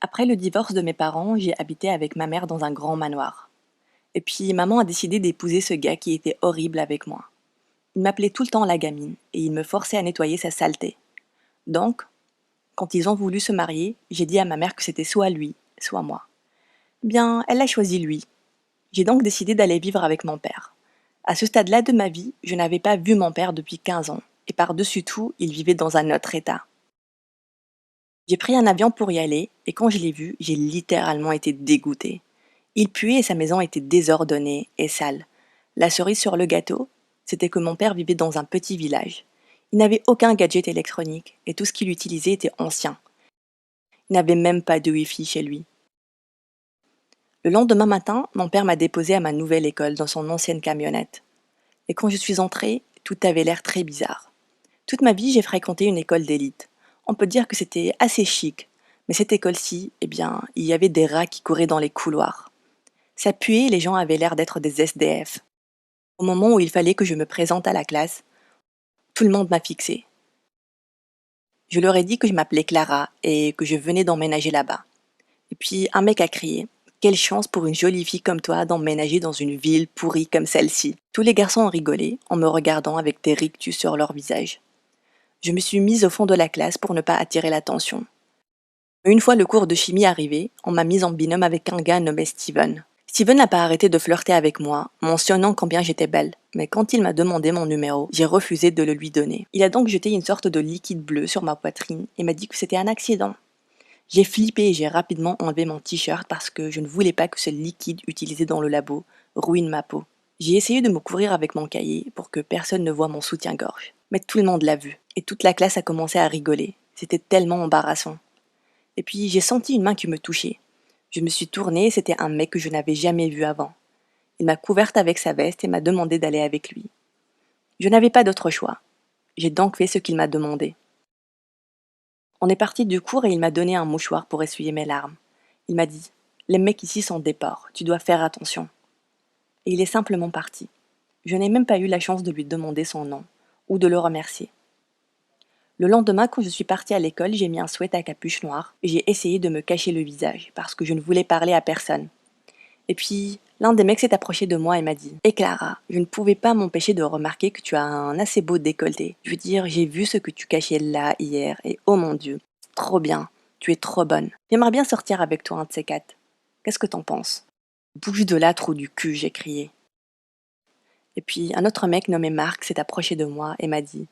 Après le divorce de mes parents, j'ai habité avec ma mère dans un grand manoir. Et puis maman a décidé d'épouser ce gars qui était horrible avec moi. Il m'appelait tout le temps la gamine et il me forçait à nettoyer sa saleté. Donc, quand ils ont voulu se marier, j'ai dit à ma mère que c'était soit lui, soit moi. Bien, elle a choisi lui. J'ai donc décidé d'aller vivre avec mon père. À ce stade-là de ma vie, je n'avais pas vu mon père depuis 15 ans, et par-dessus tout, il vivait dans un autre état. J'ai pris un avion pour y aller, et quand je l'ai vu, j'ai littéralement été dégoûtée. Il puait et sa maison était désordonnée et sale. La cerise sur le gâteau, c'était que mon père vivait dans un petit village. Il n'avait aucun gadget électronique, et tout ce qu'il utilisait était ancien. Il n'avait même pas de Wi-Fi chez lui. Le lendemain matin, mon père m'a déposé à ma nouvelle école dans son ancienne camionnette. Et quand je suis entrée, tout avait l'air très bizarre. Toute ma vie, j'ai fréquenté une école d'élite. On peut dire que c'était assez chic, mais cette école-ci, eh bien, il y avait des rats qui couraient dans les couloirs. Ça puait et les gens avaient l'air d'être des SDF. Au moment où il fallait que je me présente à la classe, tout le monde m'a fixé. Je leur ai dit que je m'appelais Clara et que je venais d'emménager là-bas. Et puis un mec a crié: quelle chance pour une jolie fille comme toi d'emménager dans une ville pourrie comme celle-ci. Tous les garçons ont rigolé en me regardant avec des rictus sur leur visage. Je me suis mise au fond de la classe pour ne pas attirer l'attention. Une fois le cours de chimie arrivé, on m'a mise en binôme avec un gars nommé Steven. Steven n'a pas arrêté de flirter avec moi, mentionnant combien j'étais belle. Mais quand il m'a demandé mon numéro, j'ai refusé de le lui donner. Il a donc jeté une sorte de liquide bleu sur ma poitrine et m'a dit que c'était un accident. J'ai flippé et j'ai rapidement enlevé mon t-shirt parce que je ne voulais pas que ce liquide utilisé dans le labo ruine ma peau. J'ai essayé de me couvrir avec mon cahier pour que personne ne voie mon soutien-gorge. Mais tout le monde l'a vu et toute la classe a commencé à rigoler. C'était tellement embarrassant. Et puis j'ai senti une main qui me touchait. Je me suis tournée et c'était un mec que je n'avais jamais vu avant. Il m'a couverte avec sa veste et m'a demandé d'aller avec lui. Je n'avais pas d'autre choix. J'ai donc fait ce qu'il m'a demandé. On est parti du cours et il m'a donné un mouchoir pour essuyer mes larmes. Il m'a dit: les mecs ici sont des porcs, tu dois faire attention. Et il est simplement parti. Je n'ai même pas eu la chance de lui demander son nom ou de le remercier. Le lendemain, quand je suis partie à l'école, j'ai mis un sweat à capuche noire et j'ai essayé de me cacher le visage parce que je ne voulais parler à personne. Et puis, l'un des mecs s'est approché de moi et m'a dit: hé Clara, je ne pouvais pas m'empêcher de remarquer que tu as un assez beau décolleté. Je veux dire, j'ai vu ce que tu cachais là hier et oh mon Dieu, trop bien, tu es trop bonne. J'aimerais bien sortir avec toi un de ces quatre. Qu'est-ce que t'en penses? Bouge de là, trou du cul, j'ai crié. Et puis, un autre mec nommé Marc s'est approché de moi et m'a dit: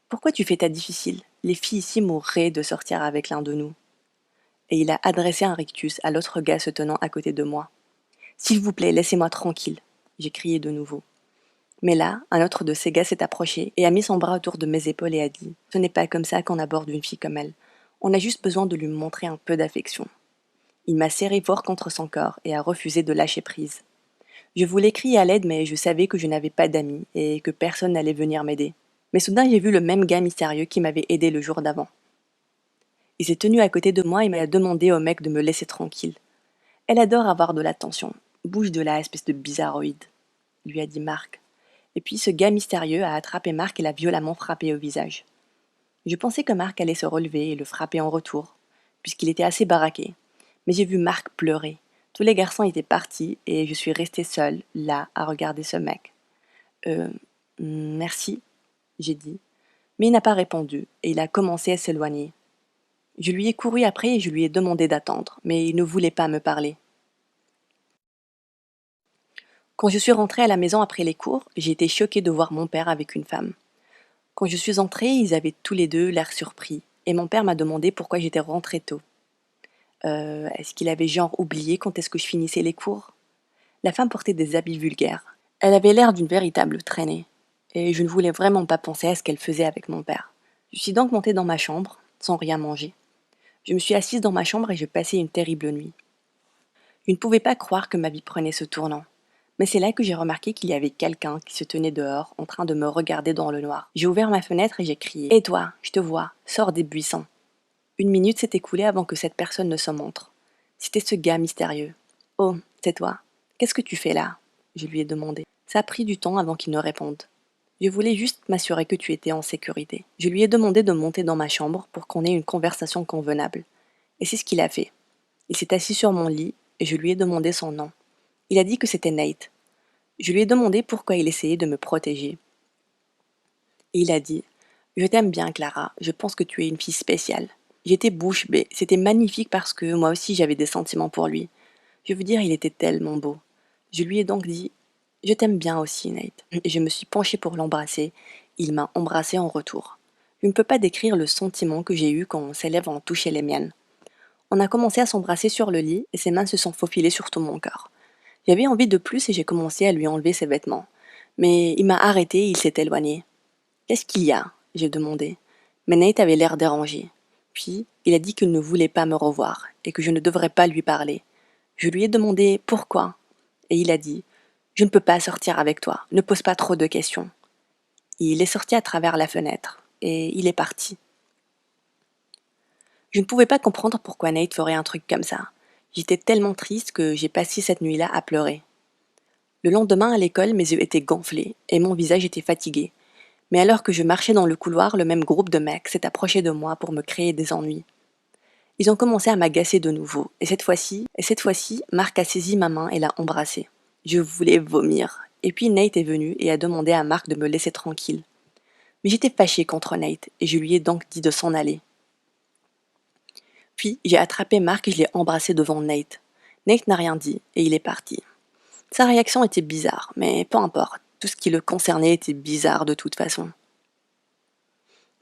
pourquoi tu fais ta difficile? Les filles ici mourraient de sortir avec l'un de nous. Et il a adressé un rictus à l'autre gars se tenant à côté de moi. S'il vous plaît, laissez-moi tranquille, j'ai crié de nouveau. Mais là, un autre de ces gars s'est approché et a mis son bras autour de mes épaules et a dit: ce n'est pas comme ça qu'on aborde une fille comme elle. On a juste besoin de lui montrer un peu d'affection. Il m'a serré fort contre son corps et a refusé de lâcher prise. Je voulais crier à l'aide, mais je savais que je n'avais pas d'amis et que personne n'allait venir m'aider. Mais soudain, j'ai vu le même gars mystérieux qui m'avait aidé le jour d'avant. Il s'est tenu à côté de moi et m'a demandé au mec de me laisser tranquille. Elle adore avoir de l'attention. Bouge de là, espèce de bizarroïde, lui a dit Marc. Et puis ce gars mystérieux a attrapé Marc et l'a violemment frappé au visage. Je pensais que Marc allait se relever et le frapper en retour, puisqu'il était assez baraqué. Mais j'ai vu Marc pleurer. Tous les garçons étaient partis et je suis restée seule, là, à regarder ce mec. Euh, merci, j'ai dit. Mais il n'a pas répondu et il a commencé à s'éloigner. Je lui ai couru après et je lui ai demandé d'attendre, mais il ne voulait pas me parler. Quand je suis rentrée à la maison après les cours, j'ai été choquée de voir mon père avec une femme. Quand je suis entrée, ils avaient tous les deux l'air surpris, et mon père m'a demandé pourquoi j'étais rentrée tôt. Est-ce qu'il avait genre oublié quand est-ce que je finissais les cours? La femme portait des habits vulgaires. Elle avait l'air d'une véritable traînée, et je ne voulais vraiment pas penser à ce qu'elle faisait avec mon père. Je suis donc montée dans ma chambre, sans rien manger. Je me suis assise dans ma chambre et j'ai passé une terrible nuit. Je ne pouvais pas croire que ma vie prenait ce tournant. Mais c'est là que j'ai remarqué qu'il y avait quelqu'un qui se tenait dehors, en train de me regarder dans le noir. J'ai ouvert ma fenêtre et j'ai crié: hé toi, je te vois, sors des buissons. Une minute s'est écoulée avant que cette personne ne se montre. C'était ce gars mystérieux. Oh, c'est toi. Qu'est-ce que tu fais là? Je lui ai demandé. Ça a pris du temps avant qu'il ne réponde. Je voulais juste m'assurer que tu étais en sécurité. Je lui ai demandé de monter dans ma chambre pour qu'on ait une conversation convenable. Et c'est ce qu'il a fait. Il s'est assis sur mon lit et je lui ai demandé son nom. Il a dit que c'était Nate. Je lui ai demandé pourquoi il essayait de me protéger. Et il a dit: Je t'aime bien, Clara, je pense que tu es une fille spéciale. J'étais bouche bée, c'était magnifique parce que moi aussi j'avais des sentiments pour lui. Je veux dire, il était tellement beau. Je lui ai donc dit: Je t'aime bien aussi, Nate. Et je me suis penchée pour l'embrasser. Il m'a embrassée en retour. Je ne peux pas décrire le sentiment que j'ai eu quand ses lèvres ont touché les miennes. On a commencé à s'embrasser sur le lit et ses mains se sont faufilées sur tout mon corps. J'avais envie de plus et j'ai commencé à lui enlever ses vêtements. Mais il m'a arrêté et il s'est éloigné. Qu'est-ce qu'il y a? J'ai demandé. Mais Nate avait l'air dérangé. Puis, il a dit qu'il ne voulait pas me revoir et que je ne devrais pas lui parler. Je lui ai demandé pourquoi. Et il a dit: Je ne peux pas sortir avec toi, ne pose pas trop de questions. Il est sorti à travers la fenêtre et il est parti. Je ne pouvais pas comprendre pourquoi Nate ferait un truc comme ça. J'étais tellement triste que j'ai passé cette nuit-là à pleurer. Le lendemain à l'école, mes yeux étaient gonflés et mon visage était fatigué. Mais alors que je marchais dans le couloir, le même groupe de mecs s'est approché de moi pour me créer des ennuis. Ils ont commencé à m'agacer de nouveau, et cette fois-ci, Marc a saisi ma main et l'a embrassée. Je voulais vomir. Et puis Nate est venu et a demandé à Marc de me laisser tranquille. Mais j'étais fâchée contre Nate, et je lui ai donc dit de s'en aller. Puis j'ai attrapé Marc et je l'ai embrassé devant Nate. Nate n'a rien dit, et il est parti. Sa réaction était bizarre, mais peu importe, tout ce qui le concernait était bizarre de toute façon.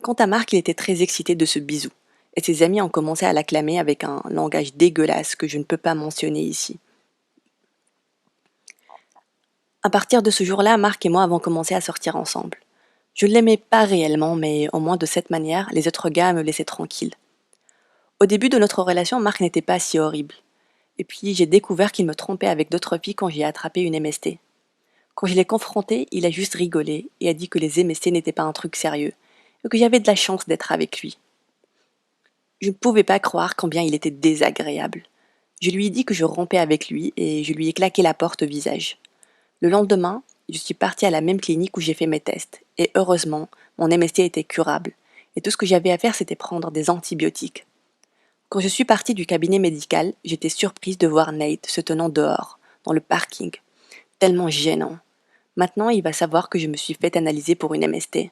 Quant à Marc, il était très excité de ce bisou, et ses amis ont commencé à l'acclamer avec un langage dégueulasse que je ne peux pas mentionner ici. À partir de ce jour-là, Marc et moi avons commencé à sortir ensemble. Je ne l'aimais pas réellement, mais au moins de cette manière, les autres gars me laissaient tranquille. Au début de notre relation, Marc n'était pas si horrible. Et puis j'ai découvert qu'il me trompait avec d'autres filles quand j'ai attrapé une MST. Quand je l'ai confronté, il a juste rigolé et a dit que les MST n'étaient pas un truc sérieux, et que j'avais de la chance d'être avec lui. Je ne pouvais pas croire combien il était désagréable. Je lui ai dit que je rompais avec lui et je lui ai claqué la porte au visage. Le lendemain, je suis partie à la même clinique où j'ai fait mes tests, et heureusement, mon MST était curable, et tout ce que j'avais à faire c'était prendre des antibiotiques. Quand je suis partie du cabinet médical, j'étais surprise de voir Nate se tenant dehors, dans le parking. Tellement gênant. Maintenant, il va savoir que je me suis fait analyser pour une MST.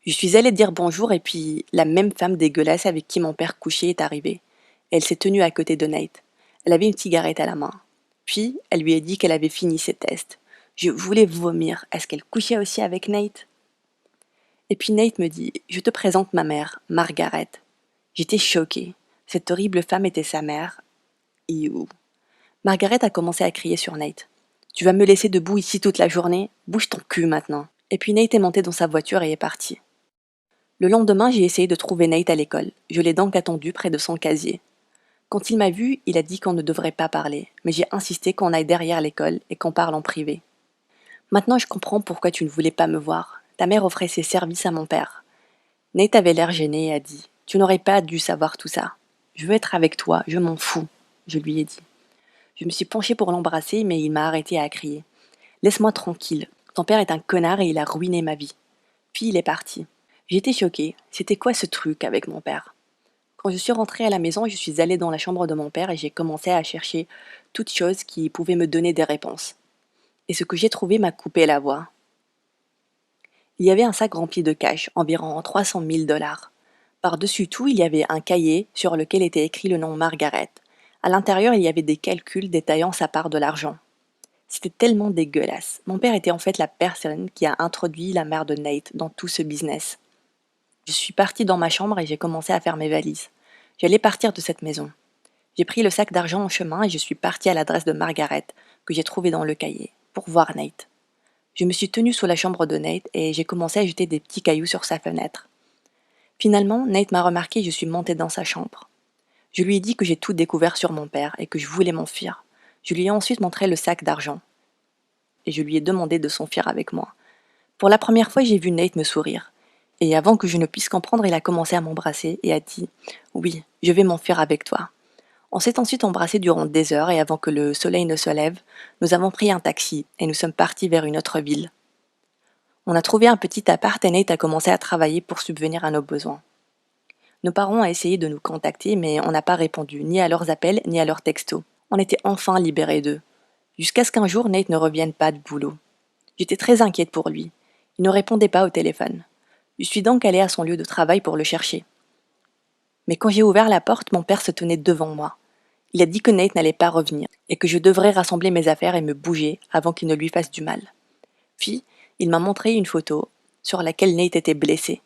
Je suis allée dire bonjour et puis la même femme dégueulasse avec qui mon père couchait est arrivée. Elle s'est tenue à côté de Nate. Elle avait une cigarette à la main. Puis, elle lui a dit qu'elle avait fini ses tests. Je voulais vomir. Est-ce qu'elle couchait aussi avec Nate? Et puis Nate me dit: Je te présente ma mère, Margaret. J'étais choquée. Cette horrible femme était sa mère. Iou. Margaret a commencé à crier sur Nate. Tu vas me laisser debout ici toute la journée? Bouge ton cul maintenant. Et puis Nate est monté dans sa voiture et est parti. Le lendemain, j'ai essayé de trouver Nate à l'école. Je l'ai donc attendu près de son casier. Quand il m'a vu, il a dit qu'on ne devrait pas parler, mais j'ai insisté qu'on aille derrière l'école et qu'on parle en privé. Maintenant, je comprends pourquoi tu ne voulais pas me voir. Ta mère offrait ses services à mon père. Nate avait l'air gêné et a dit: Tu n'aurais pas dû savoir tout ça. Je veux être avec toi, je m'en fous, je lui ai dit. Je me suis penchée pour l'embrasser, mais il m'a arrêté à crier: Laisse-moi tranquille, ton père est un connard et il a ruiné ma vie. Puis il est parti. J'étais choquée. C'était quoi ce truc avec mon père? Quand je suis rentrée à la maison, je suis allée dans la chambre de mon père et j'ai commencé à chercher toute chose qui pouvait me donner des réponses. Et ce que j'ai trouvé m'a coupé la voix. Il y avait un sac rempli de cash, environ 300 000 dollars. Par-dessus tout, il y avait un cahier sur lequel était écrit le nom Margaret. À l'intérieur, il y avait des calculs détaillant sa part de l'argent. C'était tellement dégueulasse. Mon père était en fait la personne qui a introduit la mère de Nate dans tout ce business. Je suis partie dans ma chambre et j'ai commencé à faire mes valises. J'allais partir de cette maison. J'ai pris le sac d'argent en chemin et je suis partie à l'adresse de Margaret, que j'ai trouvée dans le cahier, pour voir Nate. Je me suis tenue sous la chambre de Nate et j'ai commencé à jeter des petits cailloux sur sa fenêtre. Finalement, Nate m'a remarqué et je suis montée dans sa chambre. Je lui ai dit que j'ai tout découvert sur mon père et que je voulais m'enfuir. Je lui ai ensuite montré le sac d'argent et je lui ai demandé de s'enfuir avec moi. Pour la première fois, j'ai vu Nate me sourire. Et avant que je ne puisse comprendre, il a commencé à m'embrasser et a dit: Oui, je vais m'enfuir avec toi. On s'est ensuite embrassés durant des heures et avant que le soleil ne se lève, nous avons pris un taxi et nous sommes partis vers une autre ville. On a trouvé un petit appart et Nate a commencé à travailler pour subvenir à nos besoins. Nos parents ont essayé de nous contacter, mais on n'a pas répondu, ni à leurs appels, ni à leurs textos. On était enfin libérés d'eux. Jusqu'à ce qu'un jour Nate ne revienne pas de boulot. J'étais très inquiète pour lui. Il ne répondait pas au téléphone. Je suis donc allée à son lieu de travail pour le chercher. Mais quand j'ai ouvert la porte, mon père se tenait devant moi. Il a dit que Nate n'allait pas revenir et que je devrais rassembler mes affaires et me bouger avant qu'il ne lui fasse du mal. Puis, il m'a montré une photo sur laquelle Nate était blessé.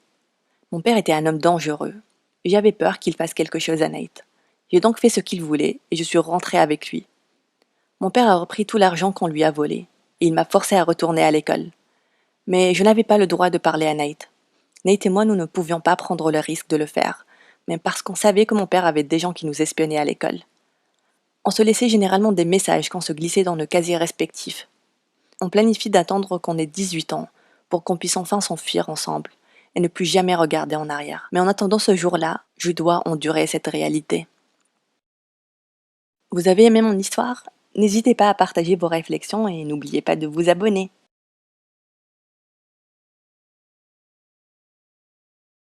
Mon père était un homme dangereux. J'avais peur qu'il fasse quelque chose à Nate. J'ai donc fait ce qu'il voulait et je suis rentrée avec lui. Mon père a repris tout l'argent qu'on lui a volé et il m'a forcé à retourner à l'école. Mais je n'avais pas le droit de parler à Nate. Nate et moi, nous ne pouvions pas prendre le risque de le faire, même parce qu'on savait que mon père avait des gens qui nous espionnaient à l'école. On se laissait généralement des messages qu'on se glissait dans nos casiers respectifs. On planifie d'attendre qu'on ait 18 ans pour qu'on puisse enfin s'enfuir ensemble et ne plus jamais regarder en arrière. Mais en attendant ce jour-là, je dois endurer cette réalité. Vous avez aimé mon histoire? N'hésitez pas à partager vos réflexions et n'oubliez pas de vous abonner.